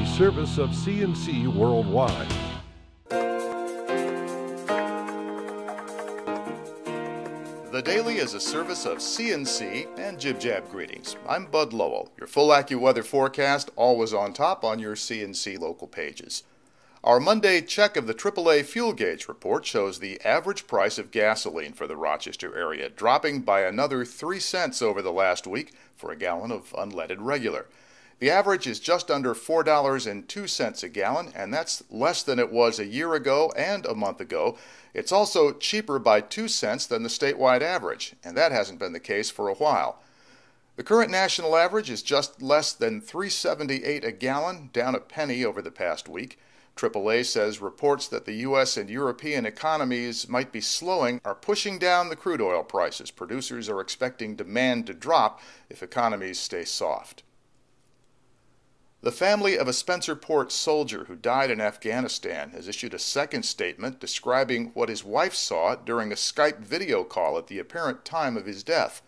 a service of CNC Worldwide. The Daily is a service of CNC and Jib Jab greetings. I'm Bud Lowell. Your full AccuWeather forecast always on top on your CNC local pages. Our Monday check of the AAA fuel gauge report shows the average price of gasoline for the Rochester area dropping by another 3 cents over the last week for a gallon of unleaded regular. The average is just under $4.02 a gallon, and that's less than it was a year ago and a month ago. It's also cheaper by 2 cents than the statewide average, and that hasn't been the case for a while. The current national average is just less than $3.78 a gallon, down a penny over the past week. AAA says reports that the U.S. and European economies might be slowing are pushing down the crude oil prices. Producers are expecting demand to drop if economies stay soft. The family of a Spencerport soldier who died in Afghanistan has issued a second statement describing what his wife saw during a Skype video call at the apparent time of his death.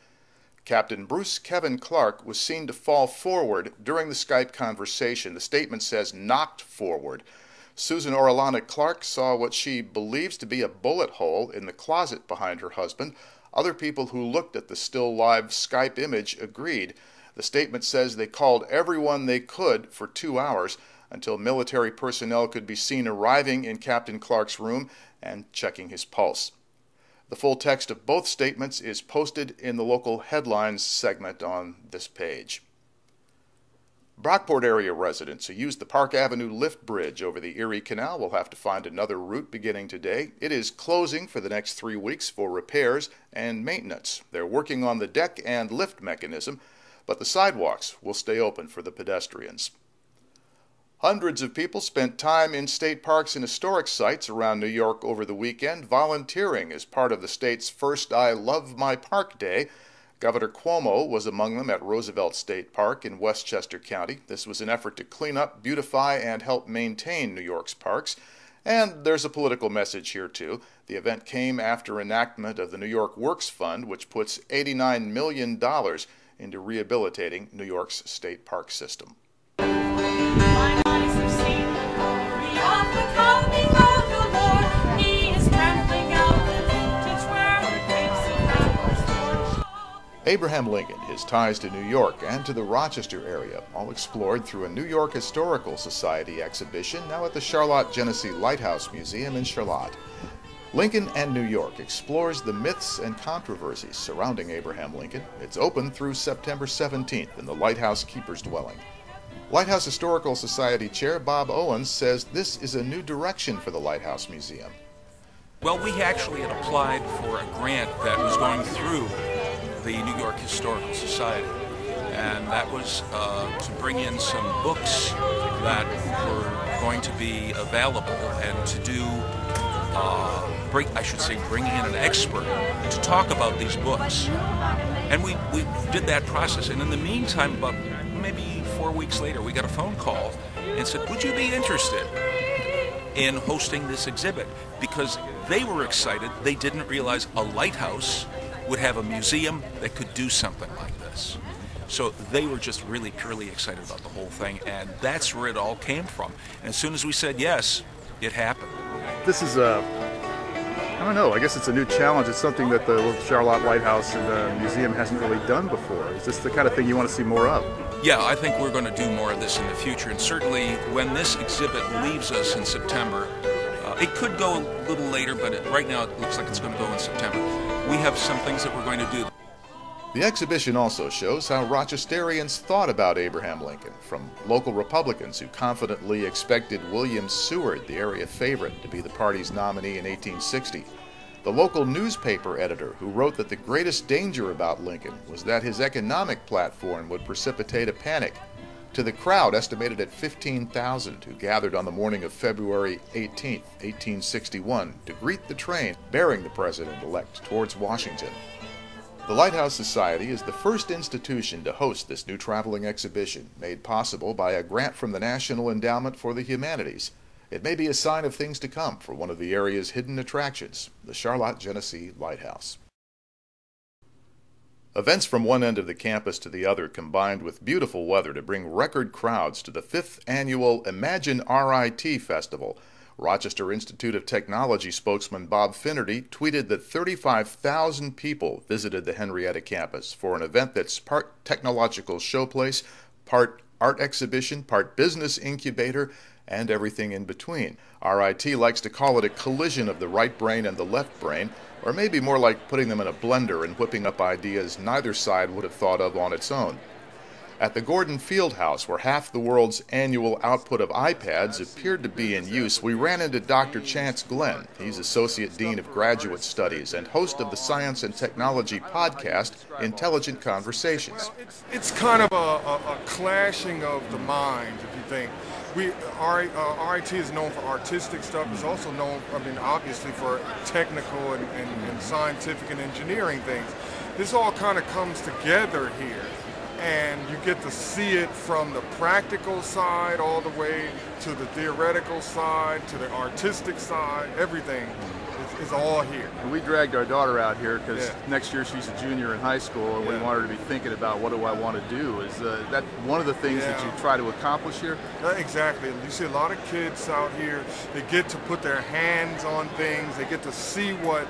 Captain Bruce Kevin Clark was seen to fall forward during the Skype conversation. The statement says knocked forward. Susan Orellana Clark saw what she believes to be a bullet hole in the closet behind her husband. Other people who looked at the still live Skype image agreed. The statement says they called everyone they could for 2 hours until military personnel could be seen arriving in Captain Clark's room and checking his pulse. The full text of both statements is posted in the local headlines segment on this page. Brockport area residents who use the Park Avenue lift bridge over the Erie Canal will have to find another route beginning today. It is closing for the next 3 weeks for repairs and maintenance. They're working on the deck and lift mechanism, but the sidewalks will stay open for the pedestrians. Hundreds of people spent time in state parks and historic sites around New York over the weekend, volunteering as part of the state's first I Love My Park Day. Governor Cuomo was among them at Roosevelt State Park in Westchester County. This was an effort to clean up, beautify, and help maintain New York's parks. And there's a political message here, too. The event came after enactment of the New York Works Fund, which puts $89 million into rehabilitating New York's state park system. My eyes have seen the glory of the coming of the Lord. He is trampling out the vintage where the grapes of wrath were stored. Abraham Lincoln, his ties to New York and to the Rochester area, all explored through a New York Historical Society exhibition now at the Charlotte Genesee Lighthouse Museum in Charlotte. Lincoln and New York explores the myths and controversies surrounding Abraham Lincoln. It's open through September 17th in the Lighthouse Keeper's Dwelling. Lighthouse Historical Society Chair Bob Owens says this is a new direction for the Lighthouse Museum. Well, we actually had applied for a grant that was going through the New York Historical Society, and that was to bring in some books that were going to be available and to do bringing in an expert to talk about these books. And we did that process, and in the meantime, about maybe 4 weeks later, we got a phone call and said, would you be interested in hosting this exhibit? Because they were excited. They didn't realize a lighthouse would have a museum that could do something like this. So they were just really purely excited about the whole thing, and that's where it all came from. And as soon as we said yes, it happened. This is I don't know, I guess it's a new challenge. It's something that the Charlotte Lighthouse and Museum hasn't really done before. Is this the kind of thing you want to see more of? Yeah, I think we're going to do more of this in the future, and certainly when this exhibit leaves us in September, it could go a little later, but right now it looks like it's going to go in September. We have some things that we're going to do. The exhibition also shows how Rochesterians thought about Abraham Lincoln, from local Republicans who confidently expected William Seward, the area favorite, to be the party's nominee in 1860. The local newspaper editor who wrote that the greatest danger about Lincoln was that his economic platform would precipitate a panic. To the crowd, estimated at 15,000, who gathered on the morning of February 18, 1861, to greet the train bearing the president-elect towards Washington. The Lighthouse Society is the first institution to host this new traveling exhibition, made possible by a grant from the National Endowment for the Humanities. It may be a sign of things to come for one of the area's hidden attractions, the Charlotte Genesee Lighthouse. Events from one end of the campus to the other combined with beautiful weather to bring record crowds to the 5th annual Imagine RIT Festival. Rochester Institute of Technology spokesman Bob Finnerty tweeted that 35,000 people visited the Henrietta campus for an event that's part technological showplace, part art exhibition, part business incubator, and everything in between. RIT likes to call it a collision of the right brain and the left brain, or maybe more like putting them in a blender and whipping up ideas neither side would have thought of on its own. At the Gordon Fieldhouse, where half the world's annual output of iPads appeared to be in use, we ran into Dr. Chance Glenn. He's Associate Dean of Graduate Studies and host of the science and technology podcast, Intelligent Conversations. It's kind of a clashing of the minds, if you think. RIT is known for artistic stuff. It's also known, obviously for technical and scientific and engineering things. This all kind of comes together here, and you get to see it from the practical side all the way to the theoretical side, to the artistic side. Everything is all here. And we dragged our daughter out here because next year she's a junior in high school, and we want her to be thinking about what do I want to do. Is that one of the things that you try to accomplish here? Exactly. You see a lot of kids out here, they get to put their hands on things, they get to see what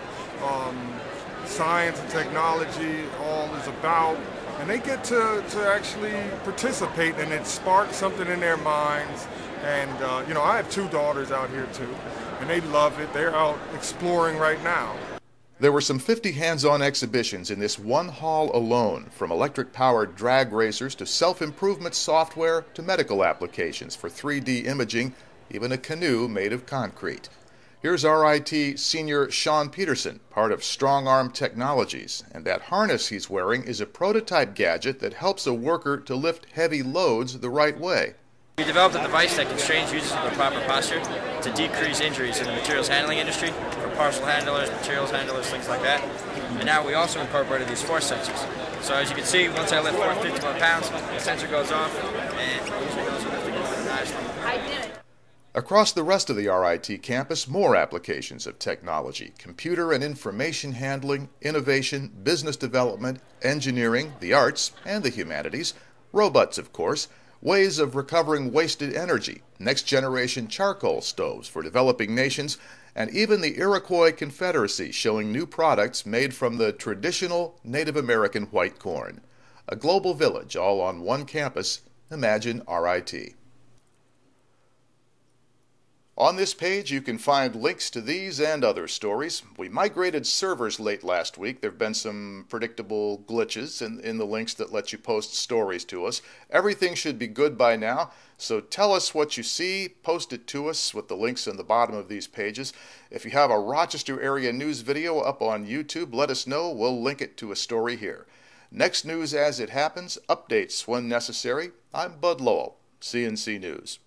science and technology all is about, and they get to actually participate, and it sparks something in their minds. And I have 2 daughters out here too, and they love it. They're out exploring right now. There were some 50 hands-on exhibitions in this one hall alone, from electric-powered drag racers to self-improvement software to medical applications for 3D imaging, even a canoe made of concrete. Here's RIT senior Sean Peterson, part of Strong Arm Technologies, and that harness he's wearing is a prototype gadget that helps a worker to lift heavy loads the right way. We developed a device that constrains users in the proper posture to decrease injuries in the materials handling industry for parcel handlers, materials handlers, things like that. And now we also incorporated these force sensors. So as you can see, once I lift 451 pounds, the sensor goes off and the user knows what lifting is nicely. I did it. Across the rest of the RIT campus, more applications of technology, computer and information handling, innovation, business development, engineering, the arts, and the humanities, robots, of course, ways of recovering wasted energy, next-generation charcoal stoves for developing nations, and even the Iroquois Confederacy showing new products made from the traditional Native American white corn. A global village all on one campus. Imagine RIT. On this page, you can find links to these and other stories. We migrated servers late last week. There have been some predictable glitches in the links that let you post stories to us. Everything should be good by now, so tell us what you see. Post it to us with the links in the bottom of these pages. If you have a Rochester area news video up on YouTube, let us know. We'll link it to a story here. Next news as it happens, updates when necessary. I'm Bud Lowell, CNC News.